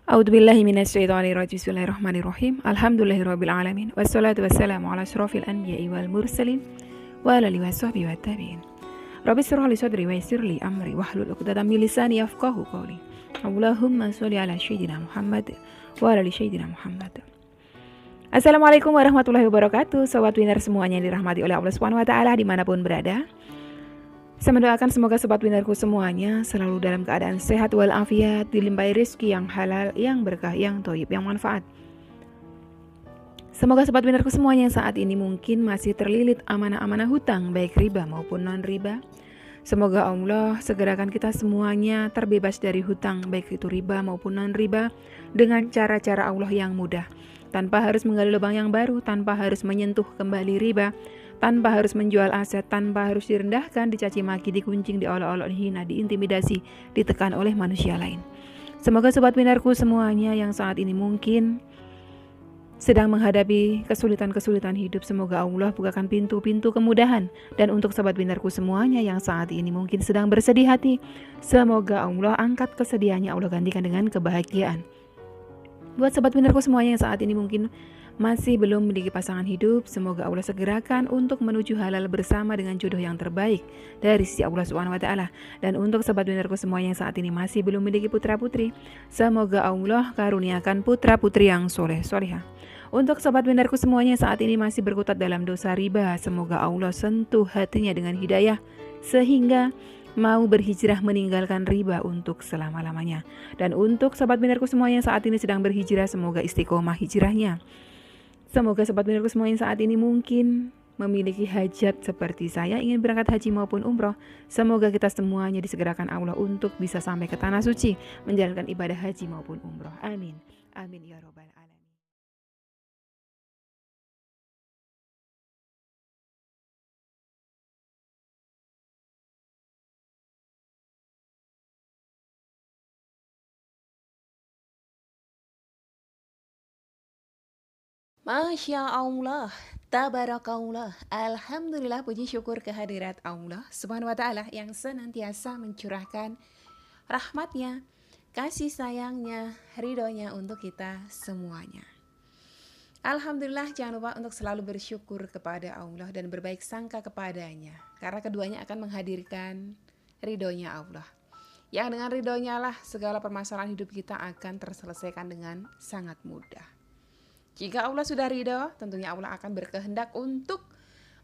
A'udzubillahi minasyaitonirrajim. Bismillahirrahmanirrahim. Alhamdulillahirabbil alamin. Wassalatu wassalamu ala asyrofil anbiya'i wal mursalin wa ala alihi washabbihi wattabi'in. Rabbi shrah li sadri wa yassir li amri wahlul 'uqdatam min lisani yafqahu qawli. Allahumma sholli ala sayyidina Muhammad wa ala ali sayyidina Muhammad. Assalamualaikum warahmatullahi wabarakatuh. Sobat Winner semuanya yang dirahmati oleh Allah Subhanahu wa taala dimanapun berada. Saya mendoakan semoga sobat winnerku semuanya selalu dalam keadaan sehat walafiat, dilimpahi rezeki yang halal, yang berkah, yang thayyib, yang manfaat. Semoga sobat winnerku semuanya yang saat ini mungkin masih terlilit amanah-amanah hutang, baik riba maupun non-riba. Semoga Allah segerakan kita semuanya terbebas dari hutang, baik itu riba maupun non-riba, dengan cara-cara Allah yang mudah. Tanpa harus menggali lubang yang baru, tanpa harus menyentuh kembali riba, tanpa harus menjual aset, tanpa harus direndahkan, dicaci maki, dikuncing, diolok-olok, dihina, diintimidasi, ditekan oleh manusia lain. Semoga sobat winnerku semuanya yang saat ini mungkin sedang menghadapi kesulitan-kesulitan hidup, semoga Allah bukakan pintu-pintu kemudahan. Dan untuk sobat winnerku semuanya yang saat ini mungkin sedang bersedih hati, semoga Allah angkat kesedihannya, Allah gantikan dengan kebahagiaan. Buat sobat winnerku semuanya yang saat ini mungkin masih belum memiliki pasangan hidup, semoga Allah segerakan untuk menuju halal bersama dengan jodoh yang terbaik dari sisi Allah Subhanahu wa taala. Dan untuk sobat winnerku semuanya yang saat ini masih belum memiliki putra-putri, semoga Allah karuniakan putra-putri yang soleh-solehah. Untuk sobat winnerku semuanya yang saat ini masih berkutat dalam dosa riba, semoga Allah sentuh hatinya dengan hidayah sehingga mau berhijrah meninggalkan riba untuk selama-lamanya. Dan untuk sobat winnerku semuanya yang saat ini sedang berhijrah, semoga istiqomah hijrahnya. Semoga sobat winnerku semuanya saat ini mungkin memiliki hajat seperti saya, ingin berangkat haji maupun umroh. Semoga kita semuanya disegerakan Allah untuk bisa sampai ke tanah suci, menjalankan ibadah haji maupun umroh. Amin. Amin ya robbal alamin. Masya Allah, tabarakallah, alhamdulillah, puji syukur kehadirat Allah Subhanahu wa ta'ala yang senantiasa mencurahkan rahmatnya, kasih sayangnya, ridhonya untuk kita semuanya. Alhamdulillah, jangan lupa untuk selalu bersyukur kepada Allah dan berbaik sangka kepadanya, karena keduanya akan menghadirkan ridhonya Allah. Yang dengan ridhonya lah segala permasalahan hidup kita akan terselesaikan dengan sangat mudah. Jika Allah sudah ridho, tentunya Allah akan berkehendak untuk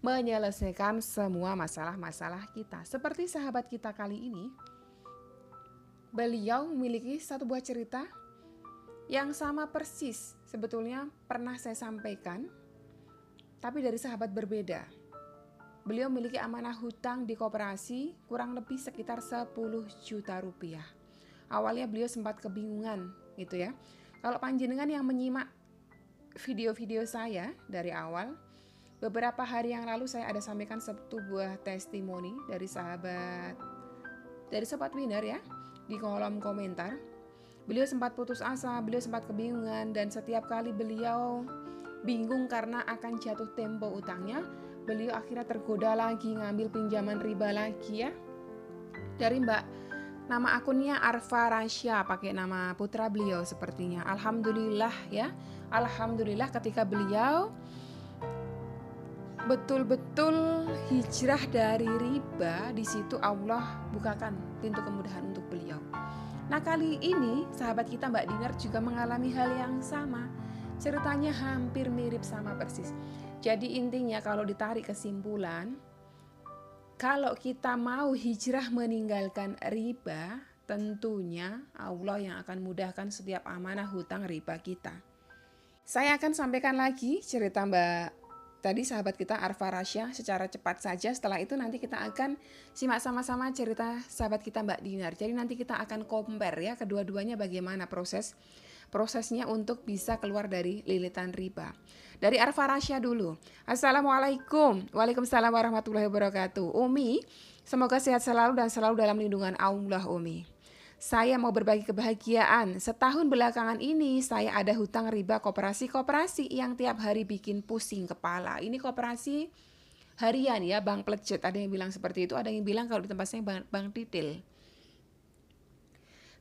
menyelesaikan semua masalah-masalah kita. Seperti sahabat kita kali ini, beliau memiliki satu buah cerita yang sama persis. Sebetulnya pernah saya sampaikan, tapi dari sahabat berbeda. Beliau memiliki amanah hutang di koperasi kurang lebih sekitar 10 juta rupiah. Awalnya beliau sempat kebingungan gitu ya. Kalau panjenengan yang menyimak video-video saya dari awal, beberapa hari yang lalu saya ada sampaikan satu buah testimoni dari sobat winner ya, di kolom komentar. Beliau sempat putus asa, beliau sempat kebingungan, dan setiap kali beliau bingung karena akan jatuh tempo utangnya, beliau akhirnya tergoda lagi ngambil pinjaman riba lagi ya. Dari nama akunnya Arfa Rasya, pakai nama putra beliau sepertinya. Alhamdulillah ya. Alhamdulillah ketika beliau betul-betul hijrah dari riba, di situ Allah bukakan pintu kemudahan untuk beliau. Nah, kali ini sahabat kita Mbak Dinar juga mengalami hal yang sama. Ceritanya hampir mirip sama persis. Jadi intinya kalau ditarik kesimpulan, kalau kita mau hijrah meninggalkan riba, tentunya Allah yang akan mudahkan setiap amanah hutang riba kita. Saya akan sampaikan lagi cerita tadi sahabat kita Arfa Rasya secara cepat saja. Setelah itu nanti kita akan simak sama-sama cerita sahabat kita Mbak Dinar. Jadi nanti kita akan compare ya kedua-duanya bagaimana prosesnya untuk bisa keluar dari lilitan riba. Dari Arfa Rasya dulu. Assalamualaikum. Waalaikumsalam warahmatullahi wabarakatuh. Umi, semoga sehat selalu dan selalu dalam lindungan Allah, Umi. Saya mau berbagi kebahagiaan. Setahun belakangan ini saya ada hutang riba koperasi yang tiap hari bikin pusing kepala. Ini koperasi harian ya, Bank Pledget. Ada yang bilang seperti itu, ada yang bilang kalau di tempat saya bank detail.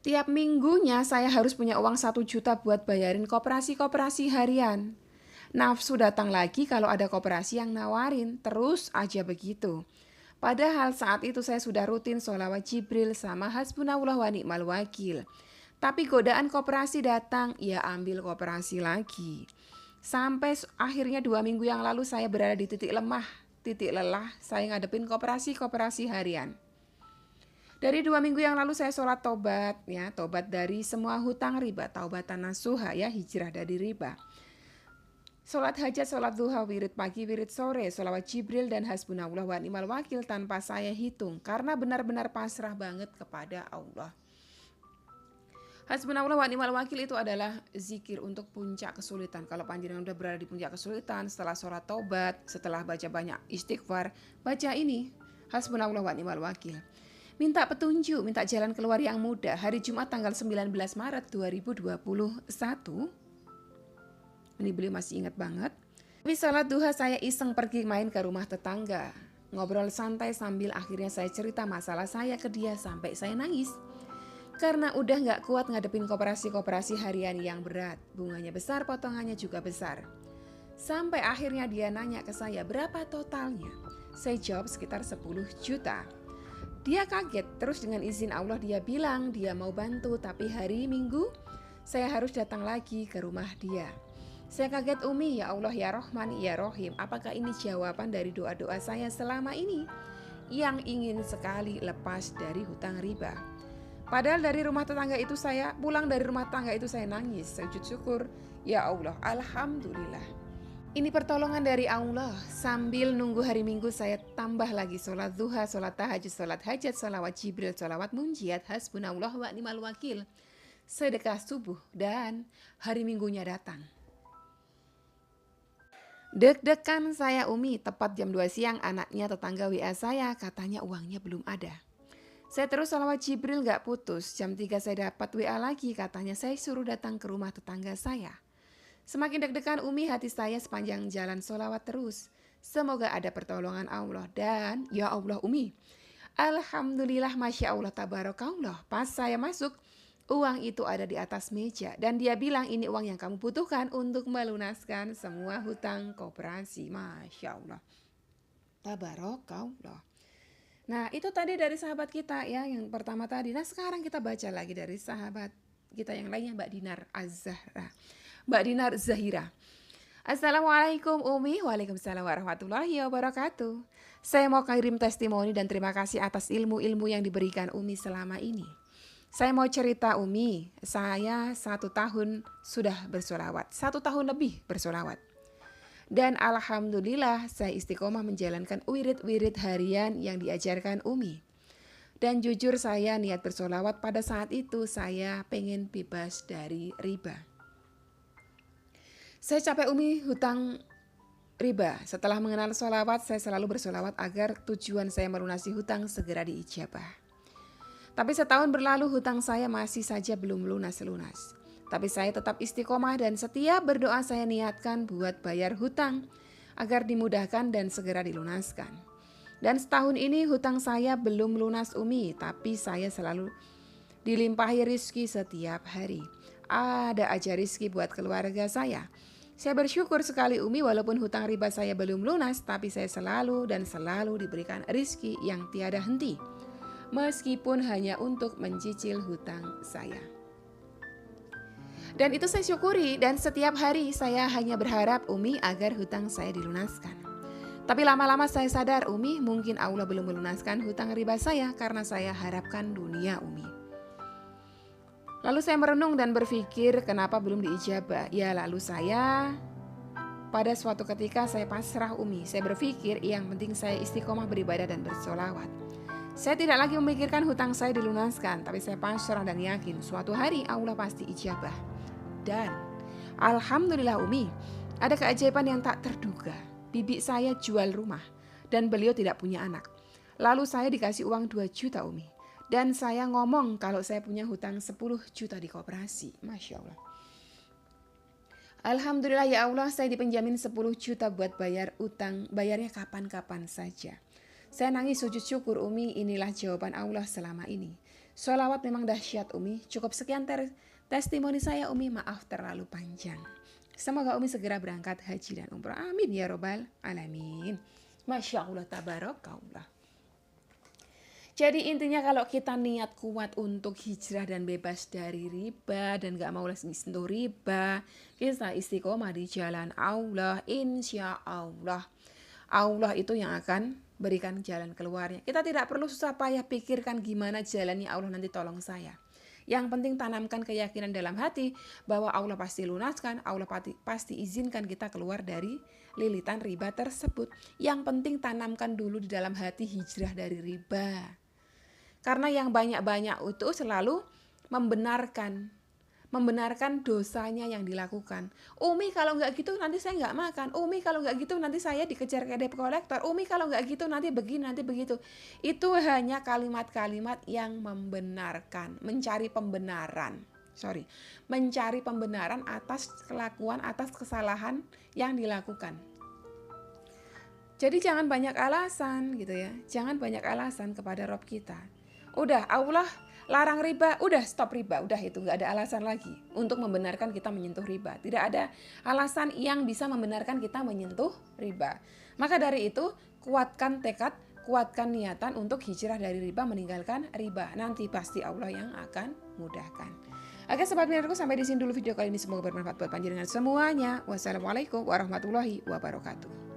Tiap minggunya saya harus punya uang 1 juta buat bayarin koperasi-koperasi harian. Nafsu datang lagi kalau ada koperasi yang nawarin, terus aja begitu. Padahal saat itu saya sudah rutin sholawat Jibril sama hasbunallah wa ni'mal wakil. Tapi godaan koperasi datang, ya ambil koperasi lagi. Sampai akhirnya 2 minggu yang lalu saya berada di titik lemah, titik lelah, saya ngadepin koperasi-koperasi harian. Dari 2 minggu yang lalu saya sholat tobat, ya, tobat dari semua hutang riba, taubatan nasuha, ya, hijrah dari riba. Sholat hajat, sholat duha, wirid pagi, wirid sore, sholawat Jibril dan hasbunallah wa ni'mal wakil tanpa saya hitung, karena benar-benar pasrah banget kepada Allah. Hasbunallah wa ni'mal wakil itu adalah zikir untuk puncak kesulitan. Kalau panjenengan udah berada di puncak kesulitan, setelah sholat taubat, setelah baca banyak istighfar, baca ini, hasbunallah wa ni'mal wakil. Minta petunjuk, minta jalan keluar yang mudah. Hari Jumat tanggal 19 Maret 2021. Ini beliau masih ingat banget. Habis sholat duha saya iseng pergi main ke rumah tetangga. Ngobrol santai sambil akhirnya saya cerita masalah saya ke dia sampai saya nangis. Karena udah gak kuat ngadepin koperasi-koperasi harian yang berat. Bunganya besar, potongannya juga besar. Sampai akhirnya dia nanya ke saya berapa totalnya. Saya jawab sekitar 10 juta. Dia kaget, terus dengan izin Allah dia bilang dia mau bantu, tapi hari Minggu saya harus datang lagi ke rumah dia. Saya kaget, Umi, ya Allah, ya Rahman, ya Rahim, apakah ini jawaban dari doa-doa saya selama ini yang ingin sekali lepas dari hutang riba? Padahal dari rumah tetangga itu saya pulang dari rumah tangga itu saya nangis, sujud syukur, ya Allah, alhamdulillah. Ini pertolongan dari Allah. Sambil nunggu hari Minggu saya tambah lagi sholat duha, sholat tahajud, sholat hajat, sholawat Jibril, sholawat munjiat, hasbunallah wa ni'mal wakil, sedekah subuh, dan hari Minggunya datang. Deg-degan saya, Umi, tepat jam 2 siang anaknya tetangga WA saya, katanya uangnya belum ada. Saya terus sholawat Jibril gak putus, jam 3 saya dapat WA lagi, katanya saya suruh datang ke rumah tetangga saya. Semakin deg-degan, Umi, hati saya sepanjang jalan sholawat terus. Semoga ada pertolongan Allah. Dan ya Allah, Umi, alhamdulillah, masya Allah, tabarakallah. Pas saya masuk, uang itu ada di atas meja. Dan dia bilang ini uang yang kamu butuhkan untuk melunaskan semua hutang koperasi. Masya Allah, tabarakallah. Nah, itu tadi dari sahabat kita, ya, yang pertama tadi. Nah, sekarang kita baca lagi dari sahabat kita yang lainnya, Mbak Dinar Az-Zahra. Mbak Dinar Zahira. Assalamualaikum Umi. Waalaikumsalam warahmatullahi wabarakatuh. Saya mau kirim testimoni dan terima kasih atas ilmu-ilmu yang diberikan Umi selama ini. Saya mau cerita, Umi, saya 1 tahun sudah bersolawat, 1 tahun lebih bersolawat. Dan alhamdulillah saya istiqomah menjalankan wirid-wirid harian yang diajarkan Umi. Dan jujur saya niat bersolawat pada saat itu saya pengen bebas dari riba. Saya capek, Umi, hutang riba. Setelah mengenal sholawat, saya selalu bersolawat agar tujuan saya melunasi hutang segera diijabah. Tapi setahun berlalu hutang saya masih saja belum lunas-lunas. Tapi saya tetap istiqomah dan setiap berdoa saya niatkan buat bayar hutang agar dimudahkan dan segera dilunaskan. Dan setahun ini hutang saya belum lunas, Umi, tapi saya selalu dilimpahi rizki setiap hari. Ada aja rizki buat keluarga saya. Saya bersyukur sekali, Umi, walaupun hutang riba saya belum lunas, tapi saya selalu dan selalu diberikan rizki yang tiada henti, meskipun hanya untuk mencicil hutang saya. Dan itu saya syukuri, dan setiap hari saya hanya berharap, Umi, agar hutang saya dilunaskan. Tapi lama-lama saya sadar, Umi, mungkin Allah belum melunaskan hutang riba saya karena saya harapkan dunia, Umi. Lalu saya merenung dan berpikir kenapa belum diijabah. Ya, lalu saya pada suatu ketika saya pasrah, Umi. Saya berpikir yang penting saya istiqomah beribadah dan bersolawat. Saya tidak lagi memikirkan hutang saya dilunaskan, tapi saya pasrah dan yakin suatu hari Allah pasti ijabah. Dan alhamdulillah, Umi, ada keajaiban yang tak terduga. Bibi saya jual rumah dan beliau tidak punya anak. Lalu saya dikasih uang 2 juta, Umi. Dan saya ngomong kalau saya punya hutang 10 juta di koperasi. Masya Allah. Alhamdulillah, ya Allah, saya dipenjamin 10 juta buat bayar utang. Bayarnya kapan-kapan saja. Saya nangis sujud syukur, Umi, inilah jawaban Allah selama ini. Sholawat memang dahsyat Umi. Cukup sekian testimoni saya Umi, maaf terlalu panjang. Semoga Umi segera berangkat haji dan umrah. Amin ya robbal alamin. Masya Allah tabarakallah. Jadi intinya kalau kita niat kuat untuk hijrah dan bebas dari riba dan gak mau lagi sentuh riba, kita istiqomah di jalan Allah, insya Allah. Allah itu yang akan berikan jalan keluarnya. Kita tidak perlu susah payah pikirkan gimana jalannya Allah nanti tolong saya. Yang penting tanamkan keyakinan dalam hati bahwa Allah pasti lunaskan, Allah pasti izinkan kita keluar dari lilitan riba tersebut. Yang penting tanamkan dulu di dalam hati hijrah dari riba. Karena yang banyak-banyak itu selalu membenarkan dosanya yang dilakukan. Umi kalau nggak gitu nanti saya nggak makan. Umi kalau nggak gitu nanti saya dikejar ke debt collector. Umi kalau nggak gitu nanti begini, nanti begitu. Itu hanya kalimat-kalimat yang membenarkan, mencari pembenaran atas kelakuan, atas kesalahan yang dilakukan. Jadi jangan banyak alasan gitu ya. Jangan banyak alasan kepada Rob kita. Udah Allah larang riba, udah stop riba, udah itu nggak ada alasan lagi untuk membenarkan kita menyentuh riba. Tidak ada alasan yang bisa membenarkan kita menyentuh riba. Maka dari itu kuatkan tekad, kuatkan niatan untuk hijrah dari riba, meninggalkan riba. Nanti pasti Allah yang akan mudahkan. Oke sobat minarku, sampai di sini dulu video kali ini, semoga bermanfaat buat panjenengan semuanya. Wassalamualaikum warahmatullahi wabarakatuh.